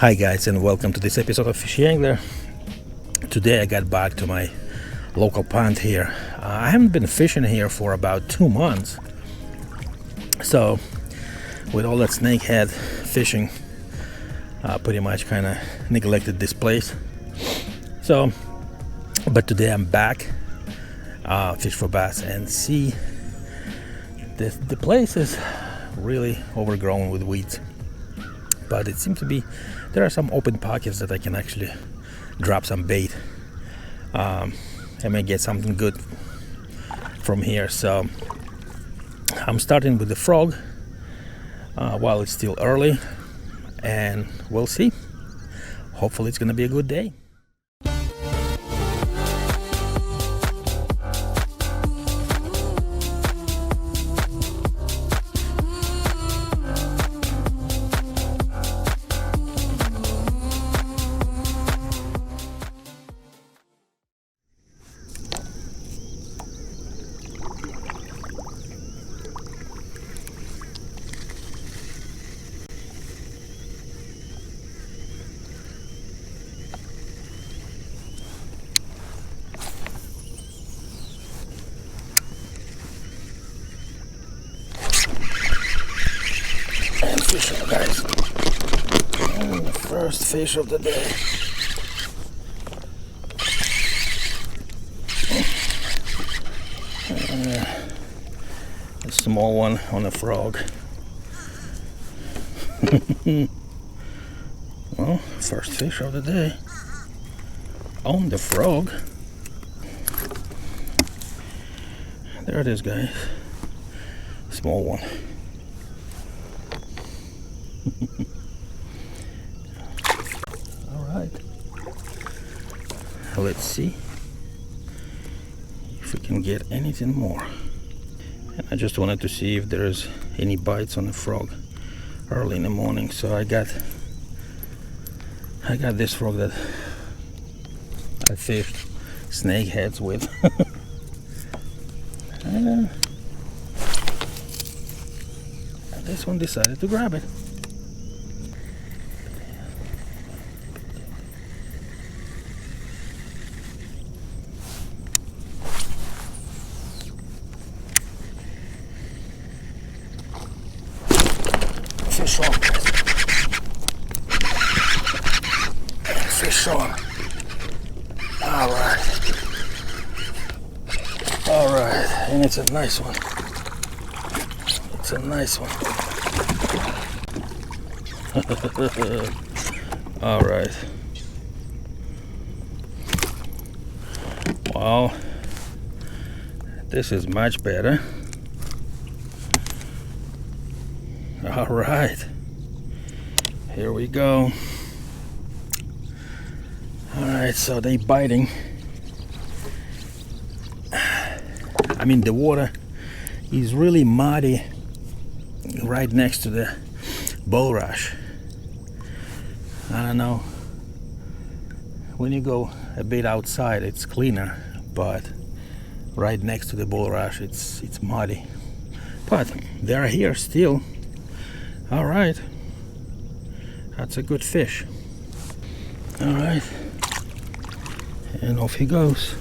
Hi guys, and welcome to this episode of Fishy Angler. Today I got back to my local pond here. I haven't been fishing here for about 2 months. So with all that snakehead fishing, pretty much kind of neglected this place. But today I'm back, fish for bass, and see the place is really overgrown with weeds. But it seems to be there are some open pockets that I can actually drop some bait. I may get something good from here. So I'm starting with the frog while it's still early, and we'll see. Hopefully it's gonna be a good day. Fish, guys, and the first fish of the day. A small one on a frog. Well, first fish of the day on the frog. There it is, guys. Small one. All right, let's see if we can get anything more. And I just wanted to see if there's any bites on the frog early in the morning. So I got this frog that I fished snakeheads with. And this one decided to grab it. Fish on. Fish on. All right. All right. And it's a nice one. It's a nice one. All right. Well, this is much better. All right, here we go. All right, so they biting. I mean, the water is really muddy right next to the bulrush. I don't know, when you go a bit outside it's cleaner, but right next to the bulrush it's muddy. But they're here still. All right, that's a good fish. All right, and off he goes.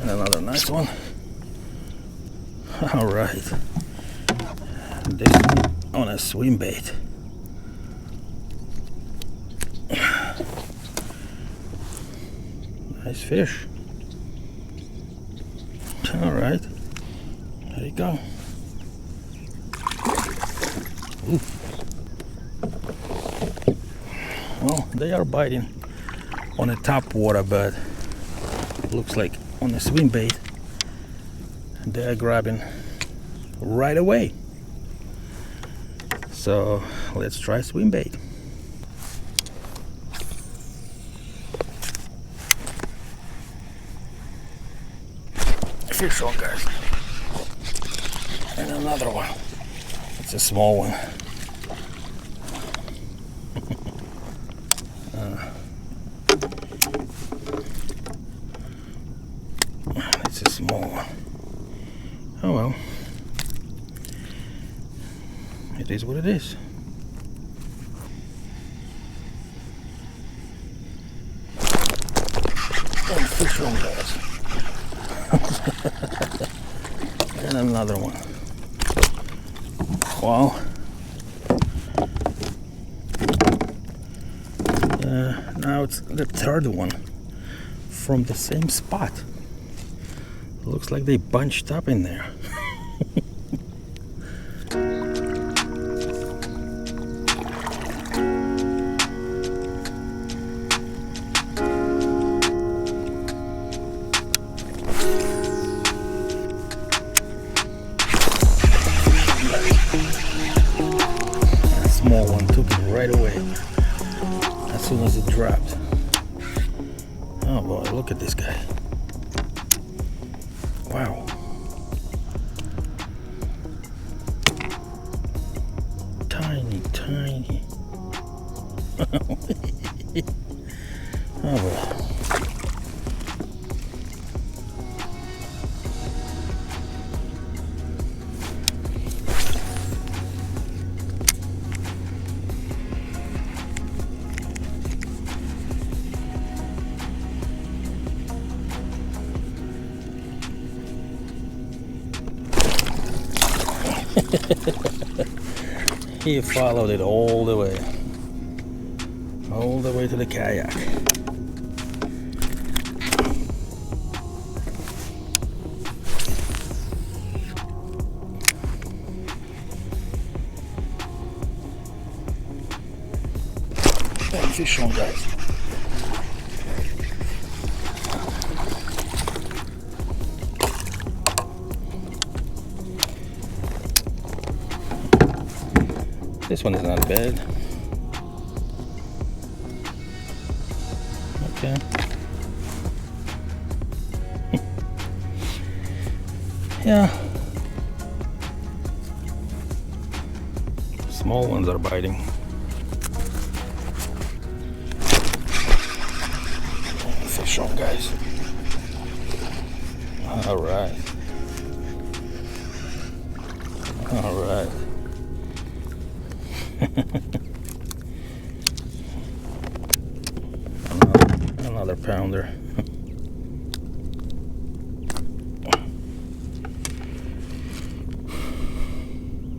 And another nice one. All right, this one on a swim bait. Nice fish. All right. There you go. Ooh. Well, they are biting on the top water, but it looks like on the swim bait they are grabbing right away. So let's try swim bait. Fish on, guys. And another one. It's a small one. It's a small one. Oh well. it is what it is. And fish on, guys. And another one. Wow. Now it's the third one from the same spot. Looks like they bunched up in there. A small one took it right away as soon as it dropped. Oh boy, look at this guy. Wow. Tiny, tiny. Oh boy. He followed it all the way to the kayak. And fish on, guys. This one is not bad. Okay. Yeah. Small ones are biting. Fish on, guys. All right. All right. Another pounder.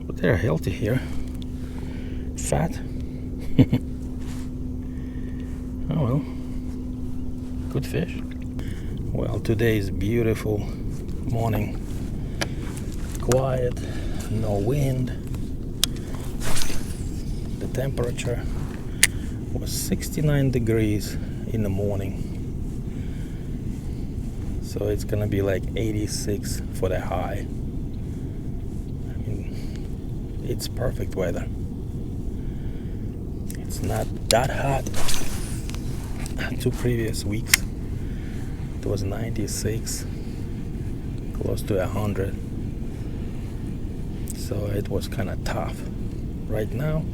But they're healthy here. Fat. Oh well. Good fish. Well, today is beautiful morning. Quiet, no wind. The temperature was 69 degrees in the morning, so it's gonna be like 86 for the high. I mean, it's perfect weather. It's not that hot. 2 previous weeks it was 96, close to 100, so it was kind of tough. Right now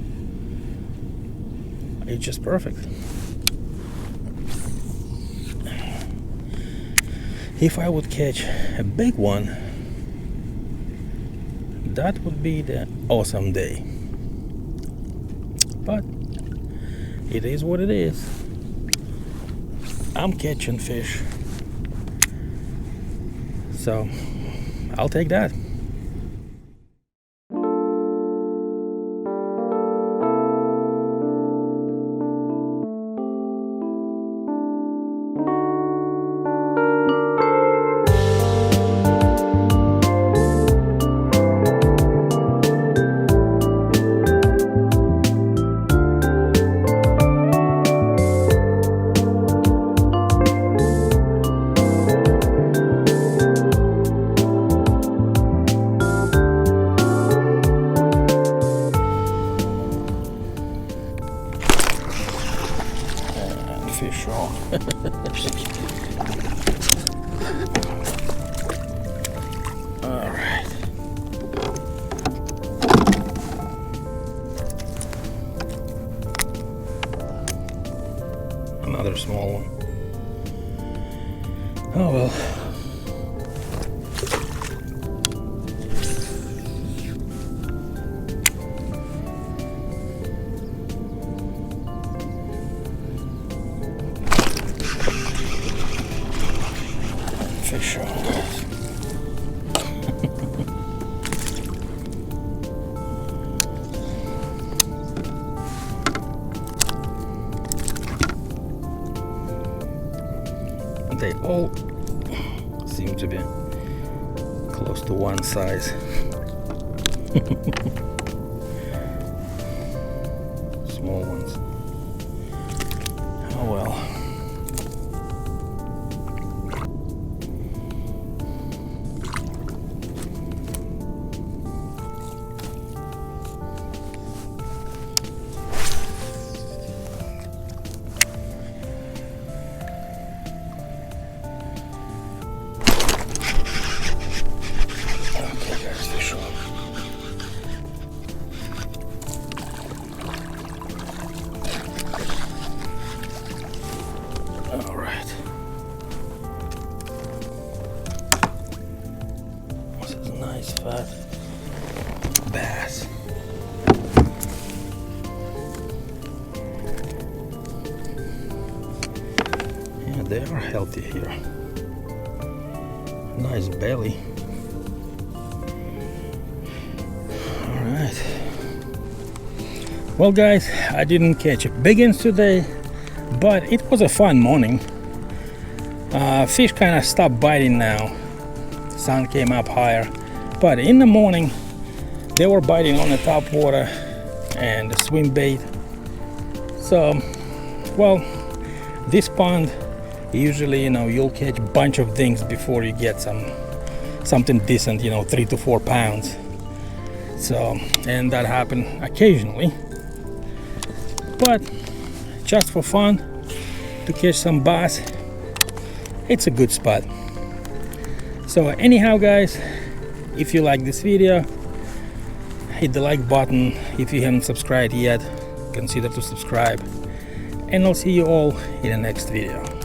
it's just perfect. If I would catch a big one, that would be the awesome day. But it is what it is. I'm catching fish, so I'll take that. Fish on. All right. Another small one. Oh well. fish on, guys. They all seem to be close to one size. Small ones. Oh well. Nice fat bass. Yeah, they are healthy here. Nice belly. All right. Well, guys, I didn't catch big ones today, but it was a fun morning. Fish kind of stopped biting now. Sun came up higher. But in the morning, they were biting on the top water and the swim bait. So, well, this pond, usually, you'll catch a bunch of things before you get something decent, 3 to 4 pounds. So, and that happened occasionally. But just for fun, to catch some bass, it's a good spot. So anyhow, guys, if you like this video, hit the like button. If you haven't subscribed yet, consider to subscribe. And I'll see you all in the next video.